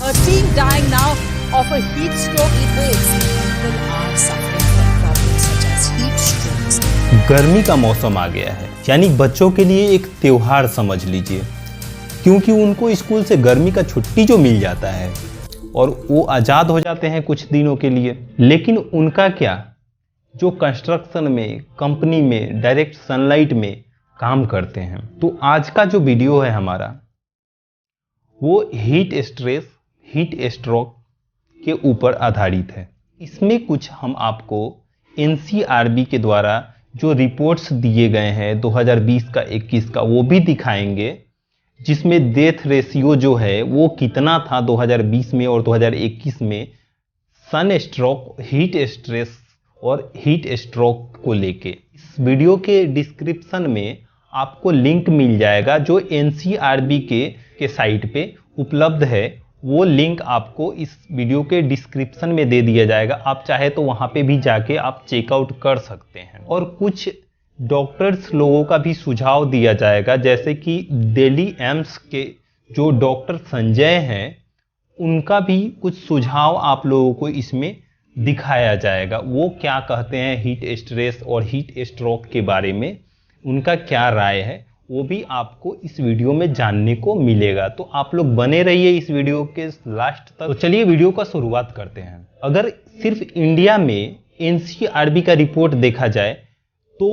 A teen dying now of a heat stroke. Heat waves. People are suffering from problems such as heat strokes. गर्मी का मौसम आ गया है, यानी बच्चों के लिए एक त्योहार समझ लीजिए, क्योंकि उनको स्कूल से गर्मी का छुट्टी जो मिल जाता है और वो आज़ाद हो जाते हैं कुछ दिनों के लिए। लेकिन उनका क्या, जो कंस्ट्रक्शन में, कंपनी में, डायरेक्ट सनलाइट में काम करते हैं। तो आज का जो वीडियो है हमारा, वो हीट स्ट्रेस, हीट स्ट्रोक के ऊपर आधारित है। इसमें कुछ हम आपको एनसीआरबी के द्वारा जो रिपोर्ट्स दिए गए हैं 2020 का 21 का, वो भी दिखाएंगे, जिसमें डेथ रेशियो जो है वो कितना था 2020 में और 2021 में सन स्ट्रोक, हीट स्ट्रेस और हीट स्ट्रोक को लेके। इस वीडियो के डिस्क्रिप्शन में आपको लिंक मिल जाएगा जो एनसीआरबी के साइट पे उपलब्ध है। वो लिंक आपको इस वीडियो के डिस्क्रिप्शन में दे दिया जाएगा। आप चाहे तो वहाँ पे भी जाके आप चेकआउट कर सकते हैं। और कुछ डॉक्टर्स लोगों का भी सुझाव दिया जाएगा, जैसे कि दिल्ली एम्स के जो डॉक्टर संजय हैं, उनका भी कुछ सुझाव आप लोगों को इसमें दिखाया जाएगा। वो क्या कहते हैं हीट स्ट्रेस और हीट स्ट्रोक के बारे में, उनका क्या राय है, वो भी आपको इस वीडियो में जानने को मिलेगा। तो आप लोग बने रहिए इस वीडियो के लास्ट तक। तो चलिए वीडियो का शुरुआत करते हैं। अगर सिर्फ इंडिया में एनसीआरबी का रिपोर्ट देखा जाए तो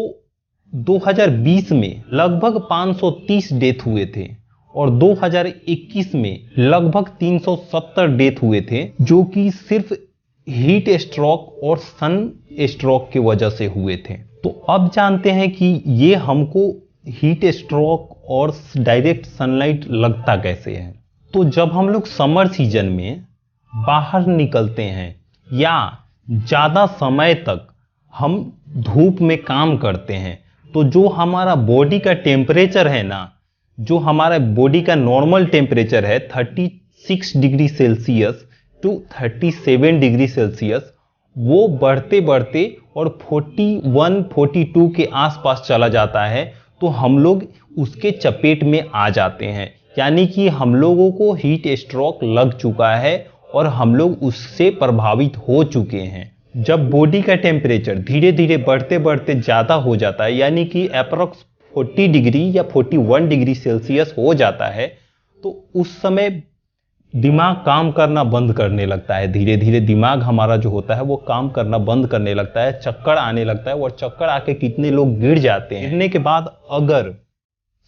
2020 में लगभग 530 डेथ हुए थे और 2021 में लगभग 370 डेथ हुए थे, जो कि सिर्फ हीट स्ट्रोक और सन स्ट्रोक की वजह से हुए थे। तो अब जानते हैं कि ये हमको हीट स्ट्रोक और डायरेक्ट सनलाइट लगता कैसे है। तो जब हम लोग समर सीजन में बाहर निकलते हैं या ज़्यादा समय तक हम धूप में काम करते हैं, तो जो हमारा बॉडी का टेम्परेचर है ना, जो हमारा बॉडी का नॉर्मल टेम्परेचर है 36 degree Celsius to 37 degree Celsius, वो बढ़ते बढ़ते और 41, 42 के आसपास चला जाता है। तो हम लोग उसके चपेट में आ जाते हैं, यानी कि हम लोगों को हीट स्ट्रोक लग चुका है और हम लोग उससे प्रभावित हो चुके हैं। जब बॉडी का टेम्परेचर धीरे धीरे बढ़ते बढ़ते ज़्यादा हो जाता है, यानी कि अप्रॉक्स 40 डिग्री या 41 डिग्री सेल्सियस हो जाता है, तो उस समय दिमाग काम करना बंद करने लगता है। धीरे धीरे दिमाग हमारा जो होता है वो काम करना बंद करने लगता है, चक्कर आने लगता है और चक्कर आके कितने लोग गिर जाते हैं। गिरने के बाद अगर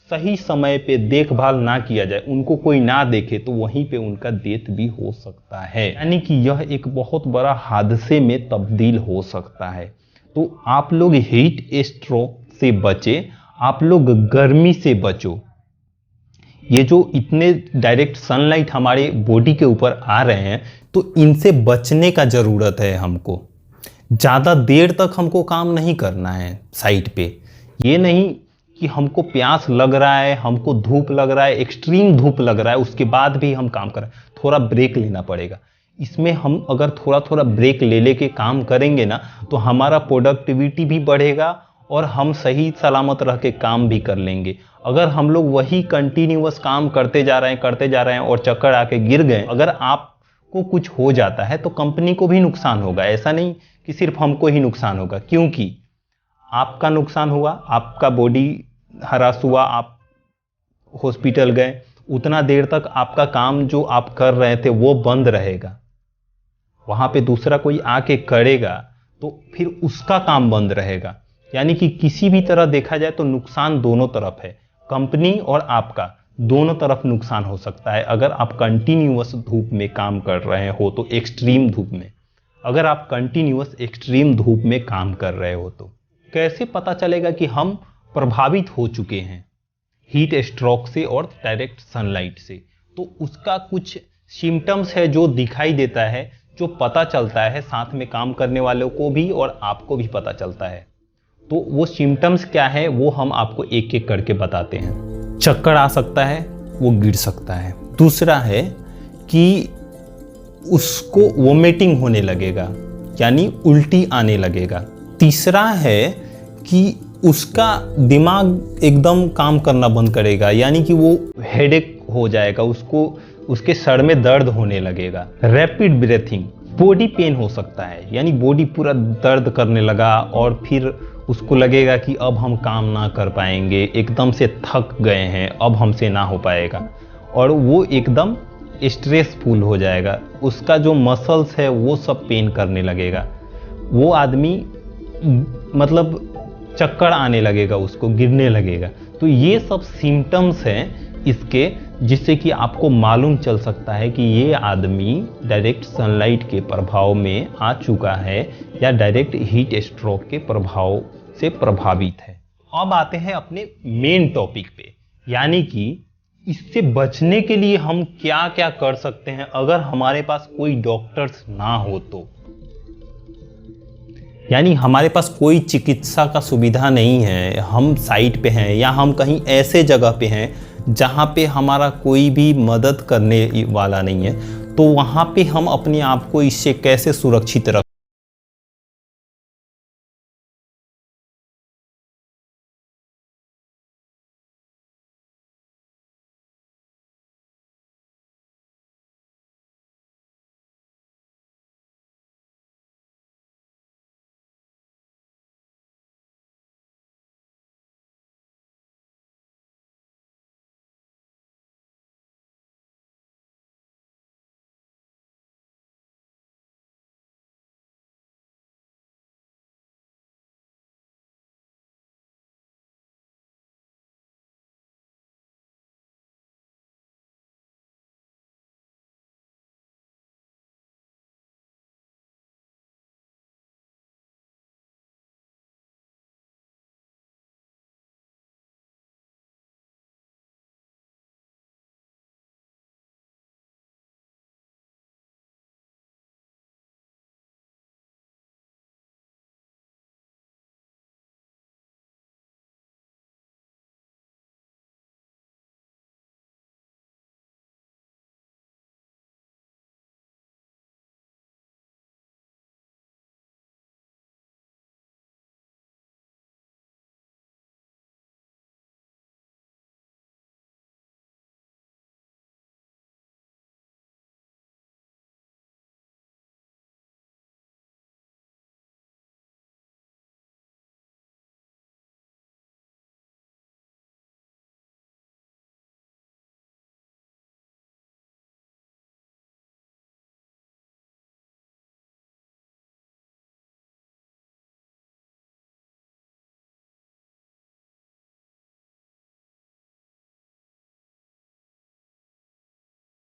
सही समय पे देखभाल ना किया जाए, उनको कोई ना देखे, तो वहीं पे उनका डेथ भी हो सकता है, यानी कि यह एक बहुत बड़ा हादसे में तब्दील हो सकता है। तो आप लोग हीट स्ट्रोक से बचे, आप लोग गर्मी से बचो। ये जो इतने डायरेक्ट सनलाइट हमारे बॉडी के ऊपर आ रहे हैं, तो इनसे बचने का ज़रूरत है। हमको ज़्यादा देर तक हमको काम नहीं करना है साइट पे। ये नहीं कि हमको प्यास लग रहा है, हमको धूप लग रहा है, एक्सट्रीम धूप लग रहा है, उसके बाद भी हम काम कर रहे हैं, थोड़ा ब्रेक लेना पड़ेगा। इसमें हम अगर थोड़ा थोड़ा ब्रेक ले लेके काम करेंगे ना, तो हमारा प्रोडक्टिविटी भी बढ़ेगा और हम सही सलामत रह के काम भी कर लेंगे। अगर हम लोग वही कंटिन्यूअस काम करते जा रहे हैं और चक्कर आके गिर गए, अगर आपको कुछ हो जाता है तो कंपनी को भी नुकसान होगा। ऐसा नहीं कि सिर्फ हमको ही नुकसान होगा, क्योंकि आपका नुकसान हुआ, आपका बॉडी हरास हुआ, आप हॉस्पिटल गए, उतना देर तक आपका काम जो आप कर रहे थे वो बंद रहेगा। वहाँ पे दूसरा कोई आके करेगा तो फिर उसका काम बंद रहेगा। यानी कि किसी भी तरह देखा जाए तो नुकसान दोनों तरफ है, कंपनी और आपका, दोनों तरफ नुकसान हो सकता है। अगर आप कंटिन्यूअस धूप में काम कर रहे हो तो एक्सट्रीम धूप में, अगर आप कंटिन्यूअस एक्सट्रीम धूप में काम कर रहे हो, तो कैसे पता चलेगा कि हम प्रभावित हो चुके हैं हीट स्ट्रोक से और डायरेक्ट सनलाइट से? तो उसका कुछ सिम्टम्स है जो दिखाई देता है, जो पता चलता है, साथ में काम करने वालों को भी और आपको भी पता चलता है। तो वो सिम्टम्स क्या है वो हम आपको एक एक करके बताते हैं। चक्कर आ सकता है, वो गिर सकता है। दूसरा है कि उसको वोमिटिंग होने लगेगा, यानी उल्टी आने लगेगा। तीसरा है कि उसका दिमाग एकदम काम करना बंद करेगा, यानी कि वो हेडेक हो जाएगा, उसको उसके सर में दर्द होने लगेगा। रैपिड ब्रीथिंग, बॉडी पेन हो सकता है, यानी बॉडी पूरा दर्द करने लगा और फिर उसको लगेगा कि अब हम काम ना कर पाएंगे, एकदम से थक गए हैं, अब हमसे ना हो पाएगा, और वो एकदम स्ट्रेसफुल हो जाएगा। उसका जो मसल्स है वो सब पेन करने लगेगा। वो आदमी मतलब चक्कर आने लगेगा, उसको गिरने लगेगा। तो ये सब सिम्टम्स हैं इसके, जिससे कि आपको मालूम चल सकता है कि ये आदमी डायरेक्ट सनलाइट के प्रभाव में आ चुका है या डायरेक्ट हीट स्ट्रोक के प्रभाव से प्रभावित है। अब आते हैं अपने मेन टॉपिक पे, यानी कि इससे बचने के लिए हम क्या क्या कर सकते हैं अगर हमारे पास कोई डॉक्टर्स ना हो तो। यानी हमारे पास कोई चिकित्सा का सुविधा नहीं है, हम साइट पे हैं या हम कहीं ऐसे जगह पे हैं जहाँ पे हमारा कोई भी मदद करने वाला नहीं है, तो वहाँ पे हम अपने आप को इससे कैसे सुरक्षित रख।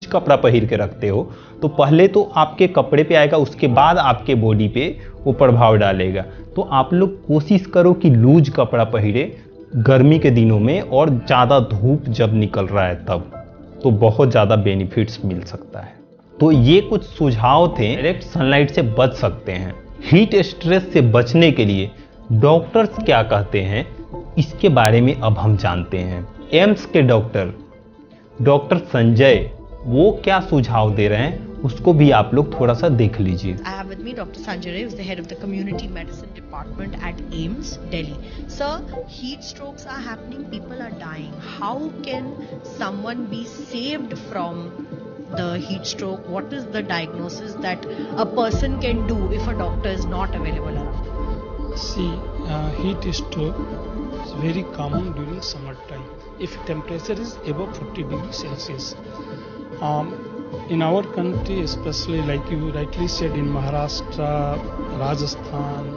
कपड़ा पहन के रखते हो तो पहले तो आपके कपड़े पे आएगा, उसके बाद आपके बॉडी पे वो प्रभाव डालेगा। तो आप लोग कोशिश करो कि लूज कपड़ा पहने गर्मी के दिनों में, और ज़्यादा धूप जब निकल रहा है तब, तो बहुत ज़्यादा बेनिफिट्स मिल सकता है। तो ये कुछ सुझाव थे, डायरेक्ट सनलाइट से बच सकते हैं। हीट स्ट्रेस से बचने के लिए डॉक्टर्स क्या कहते हैं इसके बारे में अब हम जानते हैं। एम्स के डॉक्टर संजय वो क्या सुझाव दे रहे हैं उसको भी आप लोग थोड़ा सा देख लीजिए। I have with me Dr. Sanjay Ray, who's the head of the Community Medicine Department at AIIMS, Delhi. Sir, heat strokes are happening, people are dying. How can someone be saved from the heat stroke? What is the diagnosis that a person can do if a doctor is not available around? See, heat stroke is very common during summertime. If temperature is above 40 degrees Celsius. In our country, especially like you rightly said, in Maharashtra, Rajasthan,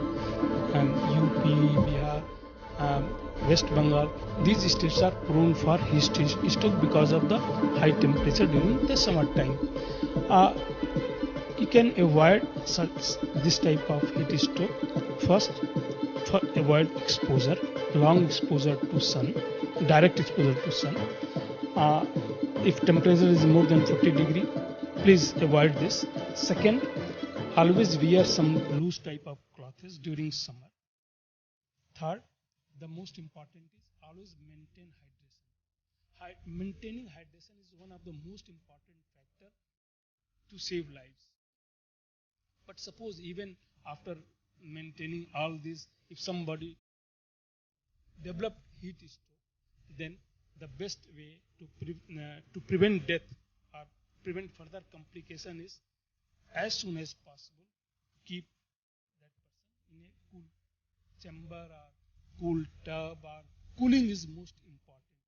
UP, Bihar, West Bengal, these states are prone for heat stroke because of the high temperature during the summertime. You can avoid this type of heat stroke. First, avoid exposure, long exposure to sun, direct exposure to sun. If temperature is more than 40 degree, please avoid this. Second, always wear some loose type of clothes during summer. Third, the most important is always maintain hydration. Maintaining hydration is one of the most important factor to save lives. But suppose even after maintaining all this, if somebody develop heat stroke, then the best way to prevent death or prevent further complication is, as soon as possible, keep that person in a cool chamber or cool tub, or cooling is most important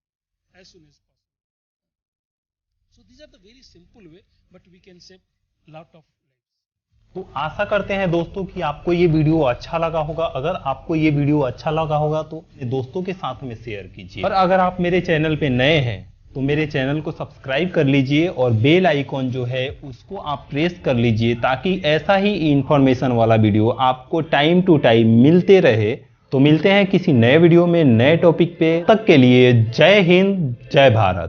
as soon as possible. So these are the very simple way, but we can save lot of lives. तो आशा करते हैं दोस्तों कि आपको ये video अच्छा लगा होगा। अगर आपको ये वीडियो अच्छा लगा होगा तो दोस्तों के साथ में शेयर कीजिए, और अगर आप मेरे चैनल पे नए हैं तो मेरे चैनल को सब्सक्राइब कर लीजिए और बेल आइकॉन जो है उसको आप प्रेस कर लीजिए, ताकि ऐसा ही इंफॉर्मेशन वाला वीडियो आपको टाइम टू टाइम मिलते रहे। तो मिलते हैं किसी नए वीडियो में नए टॉपिक पे, तब तक के लिए जय हिंद, जय भारत।